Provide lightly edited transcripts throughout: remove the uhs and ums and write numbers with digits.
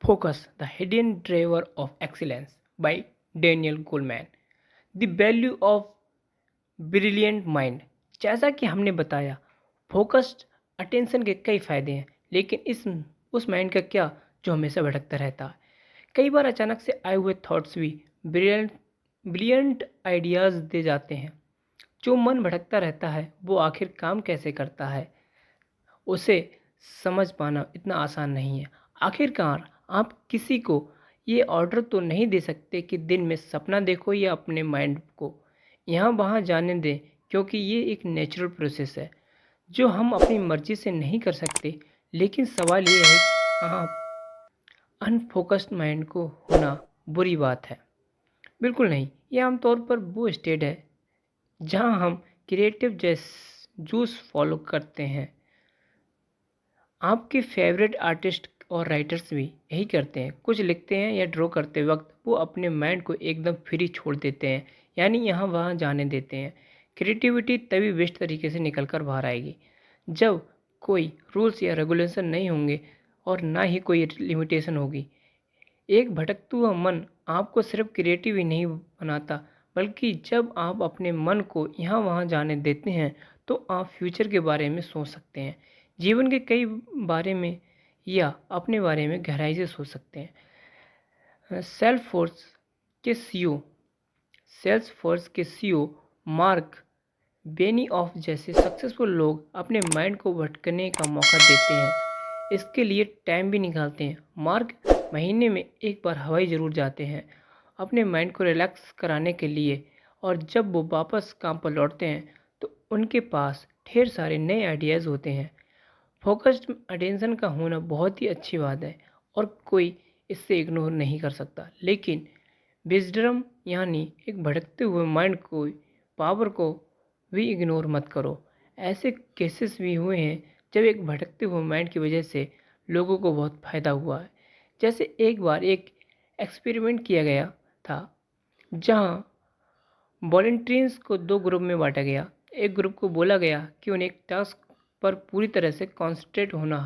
Focus, the Hidden Driver of Excellence by Daniel Goleman. The Value of Brilliant Mind. जैसा कि हमने बताया, focused attention के कई फायदे हैं, लेकिन इस उस माइंड का क्या जो हमेशा भटकता रहता है। कई बार अचानक से आए हुए थॉट्स भी ब्रिलियंट ब्रिलियंट आइडियाज़ दे जाते हैं। जो मन भटकता रहता है वो आखिर काम कैसे करता है, उसे समझ पाना इतना आसान नहीं है। आखिरकार आप किसी को ये ऑर्डर तो नहीं दे सकते कि दिन में सपना देखो या अपने माइंड को यहाँ वहाँ जाने दें, क्योंकि ये एक नेचुरल प्रोसेस है जो हम अपनी मर्जी से नहीं कर सकते। लेकिन सवाल ये है कि आप अनफोकस्ड माइंड को होना बुरी बात है। बिल्कुल नहीं, ये आमतौर पर वो स्टेट है जहाँ हम क्रिएटिव जूस फॉलो करते हैं। आपके फेवरेट आर्टिस्ट और राइटर्स भी यही करते हैं। कुछ लिखते हैं या ड्रॉ करते वक्त वो अपने माइंड को एकदम फ्री छोड़ देते हैं, यानी यहाँ वहाँ जाने देते हैं। क्रिएटिविटी तभी बेस्ट तरीके से निकल कर बाहर आएगी जब कोई रूल्स या रेगुलेशन नहीं होंगे और ना ही कोई लिमिटेशन होगी। एक भटकता हुआ मन आपको सिर्फ क्रिएटिव ही नहीं बनाता, बल्कि जब आप अपने मन को यहाँ वहाँ जाने देते हैं तो आप फ्यूचर के बारे में सोच सकते हैं, जीवन के कई बारे में या अपने बारे में गहराई से सोच सकते हैं। सेल्स फोर्स के सीईओ मार्क बेनीऑफ जैसे सक्सेसफुल लोग अपने माइंड को भटकने का मौका देते हैं, इसके लिए टाइम भी निकालते हैं। मार्क महीने में एक बार हवाई ज़रूर जाते हैं अपने माइंड को रिलैक्स कराने के लिए, और जब वो वापस काम पर लौटते हैं तो उनके पास ढेर सारे नए आइडियाज़ होते हैं। फोकस्ड अटेंशन का होना बहुत ही अच्छी बात है और कोई इससे इग्नोर नहीं कर सकता, लेकिन विजडम यानी एक भटकते हुए माइंड को पावर को भी इग्नोर मत करो। ऐसे केसेस भी हुए हैं जब एक भटकते हुए माइंड की वजह से लोगों को बहुत फ़ायदा हुआ है। जैसे एक बार एक एक्सपेरिमेंट किया गया था जहां वॉलंटियर्स को दो ग्रुप में बांटा गया। एक ग्रुप को बोला गया कि उन्हें एक टास्क पर पूरी तरह से कॉन्सेंट्रेट होना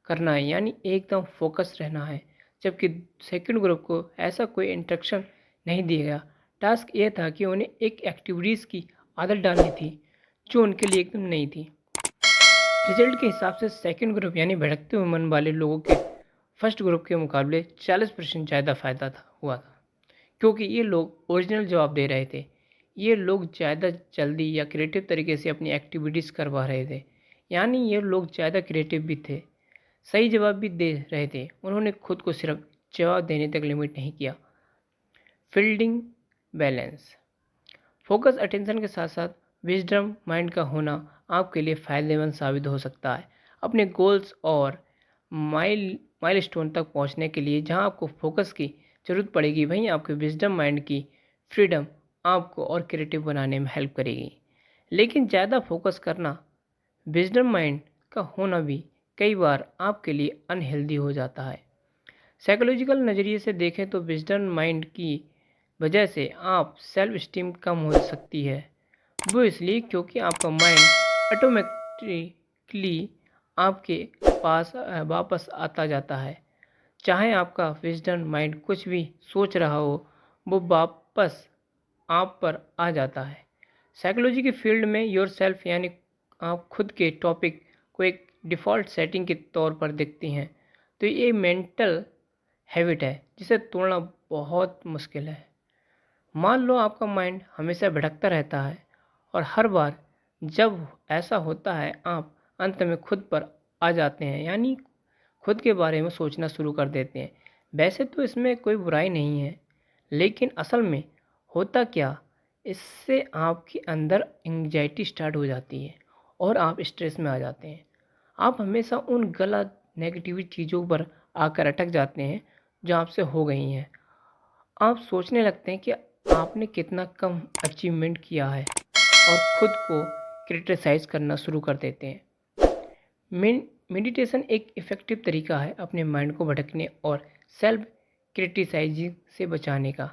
करना है, यानी एकदम फोकस रहना है, जबकि सेकंड ग्रुप को ऐसा कोई इंस्ट्रक्शन नहीं दिया गया। टास्क ये था कि उन्हें एक एक्टिविटीज़ की आदत डालनी थी जो उनके लिए एकदम नई थी। रिजल्ट के हिसाब से सेकंड ग्रुप यानी भटकते हुए मन वाले लोगों के फर्स्ट ग्रुप के मुकाबले 40% ज़्यादा फ़ायदा हुआ था, क्योंकि ये लोग ओरिजिनल जवाब दे रहे थे। ये लोग ज़्यादा जल्दी या क्रिएटिव तरीके से अपनी एक्टिविटीज़ करवा रहे थे, यानी ये लोग ज़्यादा क्रिएटिव भी थे, सही जवाब भी दे रहे थे। उन्होंने खुद को सिर्फ जवाब देने तक लिमिट नहीं किया। Fielding balance. फोकस अटेंशन के साथ साथ विजडम माइंड का होना आपके लिए फ़ायदेमंद साबित हो सकता है। अपने गोल्स और माइलस्टोन तक पहुंचने के लिए जहां आपको फोकस की ज़रूरत पड़ेगी, वहीं आपके विजडम माइंड की फ्रीडम आपको और क्रिएटिव बनाने में हेल्प करेगी। लेकिन ज़्यादा फोकस करना, विजडम माइंड का होना भी कई बार आपके लिए अनहेल्दी हो जाता है। साइकोलॉजिकल नज़रिए से देखें तो विजडम माइंड की वजह से आप सेल्फ स्टीम कम हो सकती है। वो इसलिए क्योंकि आपका माइंड ऑटोमेटिकली आपके पास वापस आता जाता है। चाहे आपका विजडम माइंड कुछ भी सोच रहा हो, वो वापस आप पर आ जाता है। साइकोलॉजी के फील्ड में योर सेल्फ यानी आप खुद के टॉपिक को एक डिफ़ॉल्ट सेटिंग के तौर पर देखती हैं, तो ये मेंटल हैबिट है जिसे तोड़ना बहुत मुश्किल है। मान लो आपका माइंड हमेशा भटकता रहता है और हर बार जब ऐसा होता है आप अंत में खुद पर आ जाते हैं, यानी खुद के बारे में सोचना शुरू कर देते हैं। वैसे तो इसमें कोई बुराई नहीं है, लेकिन असल में होता क्या, इससे आपके अंदर एंग्जाइटी स्टार्ट हो जाती है और आप स्ट्रेस में आ जाते हैं। आप हमेशा उन गलत नेगेटिव चीज़ों पर आकर अटक जाते हैं जो आपसे हो गई हैं। आप सोचने लगते हैं कि आपने कितना कम अचीवमेंट किया है और खुद को क्रिटिसाइज़ करना शुरू कर देते हैं। मेडिटेशन एक इफ़ेक्टिव तरीका है अपने माइंड को भटकने और सेल्फ क्रिटिसाइजिंग से बचाने का।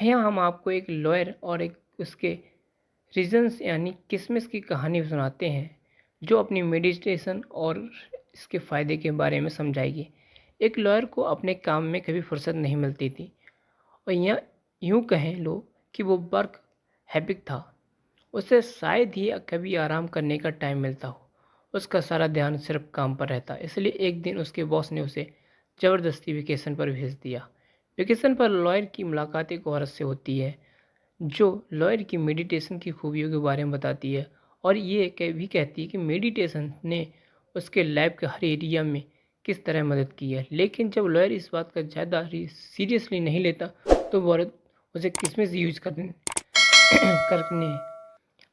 यहाँ हम आपको एक लॉयर और एक उसके रीजंस यानी किसमिस की कहानी सुनाते हैं जो अपनी मेडिटेशन और इसके फ़ायदे के बारे में समझाएगी। एक लॉयर को अपने काम में कभी फुर्सत नहीं मिलती थी और या यूँ कहें लो कि वो वर्क हैबिट था। उसे शायद ही कभी आराम करने का टाइम मिलता हो। उसका सारा ध्यान सिर्फ काम पर रहता। इसलिए एक दिन उसके बॉस ने उसे ज़बरदस्ती वेकेशन पर भेज दिया। वेकेशन पर लॉयर की मुलाकात एक औरत से होती है जो लॉयर की मेडिटेशन की खूबियों के बारे में बताती है और ये भी कहती है कि मेडिटेशन ने उसके लाइफ के हर एरिया में किस तरह मदद की है। लेकिन जब लॉयर इस बात का ज़्यादा सीरियसली नहीं लेता तो वो औरत उसे किसमिस यूज करने करने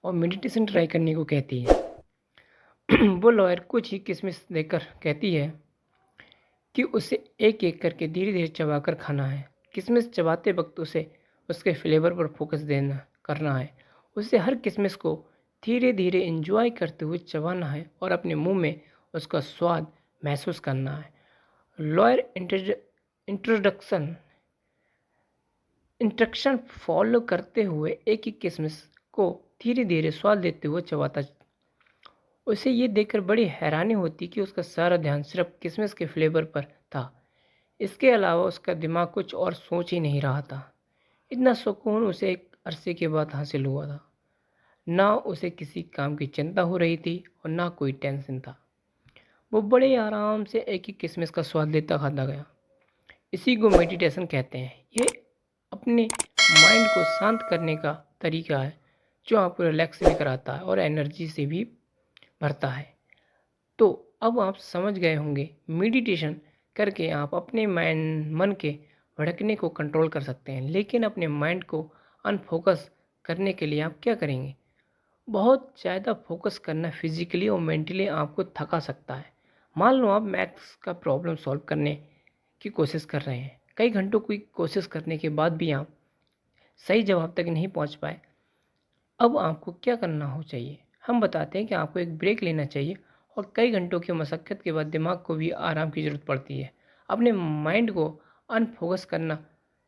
और मेडिटेशन ट्राई करने को कहती है। वो लॉयर कुछ ही किसमिस देकर कहती है कि उसे एक एक करके धीरे धीरे चबाकर खाना है। किशमिश चबाते वक्त उसे उसके फ्लेवर पर फोकस देना करना है। उसे हर किशमिश को धीरे धीरे इंजॉय करते हुए चबाना है और अपने मुंह में उसका स्वाद महसूस करना है। लॉयर इंट्रोडक्शन इंस्ट्रक्शन फॉलो करते हुए एक एक किशमिश को धीरे धीरे स्वाद लेते हुए चबाता। उसे ये देखकर बड़ी हैरानी होती कि उसका सारा ध्यान सिर्फ किशमिश के फ्लेवर पर था। इसके अलावा उसका दिमाग कुछ और सोच ही नहीं रहा था। इतना सुकून उसे एक अरसे के बाद हासिल हुआ था। ना उसे किसी काम की चिंता हो रही थी और ना कोई टेंशन था। वो बड़े आराम से एक ही किशमिश का स्वाद लेता खाता गया। इसी को मेडिटेशन कहते हैं। ये अपने माइंड को शांत करने का तरीका है जो आपको रिलैक्स भी कराता है और एनर्जी से भी भरता है। तो अब आप समझ गए होंगे मेडिटेशन करके आप अपने मन के भड़कने को कंट्रोल कर सकते हैं। लेकिन अपने माइंड को अनफोकस करने के लिए आप क्या करेंगे? बहुत ज़्यादा फोकस करना फिजिकली और मेंटली आपको थका सकता है। मान लो आप मैथ्स का प्रॉब्लम सॉल्व करने की कोशिश कर रहे हैं। कई घंटों की कोशिश करने के बाद भी आप सही जवाब तक नहीं पहुंच पाए। अब आपको क्या करना हो चाहिए? हम बताते हैं कि आपको एक ब्रेक लेना चाहिए और कई घंटों की मशक्क़त के बाद दिमाग को भी आराम की ज़रूरत पड़ती है। अपने माइंड को अनफोकस करना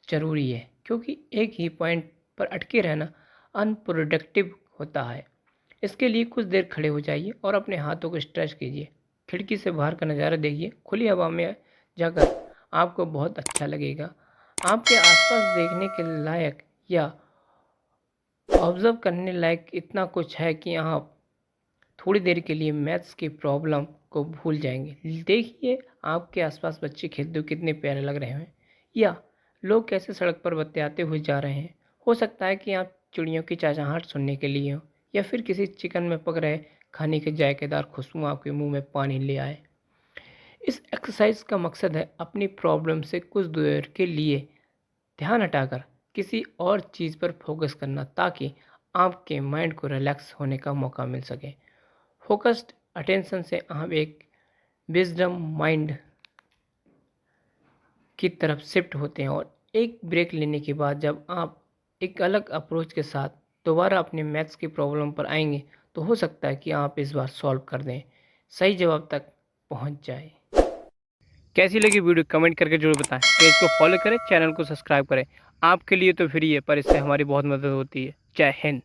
ज़रूरी है क्योंकि एक ही पॉइंट पर अटके रहना अनप्रोडक्टिव होता है। इसके लिए कुछ देर खड़े हो जाइए और अपने हाथों को स्ट्रेच कीजिए। खिड़की से बाहर का नज़ारा देखिए। खुली हवा में जाकर आपको बहुत अच्छा लगेगा। आपके आसपास देखने के लायक या ऑब्ज़र्व करने लायक इतना कुछ है कि आप थोड़ी देर के लिए मैथ्स की प्रॉब्लम को भूल जाएंगे। देखिए आपके आसपास बच्चे खेलते हुए कितने प्यारे लग रहे हैं या लोग कैसे सड़क पर बतियाते हुए जा रहे हैं। हो सकता है कि आप चिड़ियों की चहचहाहट सुनने के लिए हो या फिर किसी चिकन में पक रहे खाने के जायकेदार खुशबू आपके मुंह में पानी ले आए। इस एक्सरसाइज का मकसद है अपनी प्रॉब्लम से कुछ देर के लिए ध्यान हटाकर किसी और चीज़ पर फोकस करना ताकि आपके माइंड को रिलैक्स होने का मौका मिल सके। फोकस्ड अटेंशन से आप एक विजडम माइंड की तरफ शिफ्ट होते हैं और एक ब्रेक लेने के बाद जब आप एक अलग अप्रोच के साथ दोबारा अपने मैथ्स की प्रॉब्लम पर आएंगे तो हो सकता है कि आप इस बार सॉल्व कर दें, सही जवाब तक पहुंच जाए। कैसी लगी वीडियो कमेंट करके जरूर बताएं। पेज को फॉलो करें, चैनल को सब्सक्राइब करें। आपके लिए तो फ्री है पर इससे हमारी बहुत मदद होती है। जय हिंद।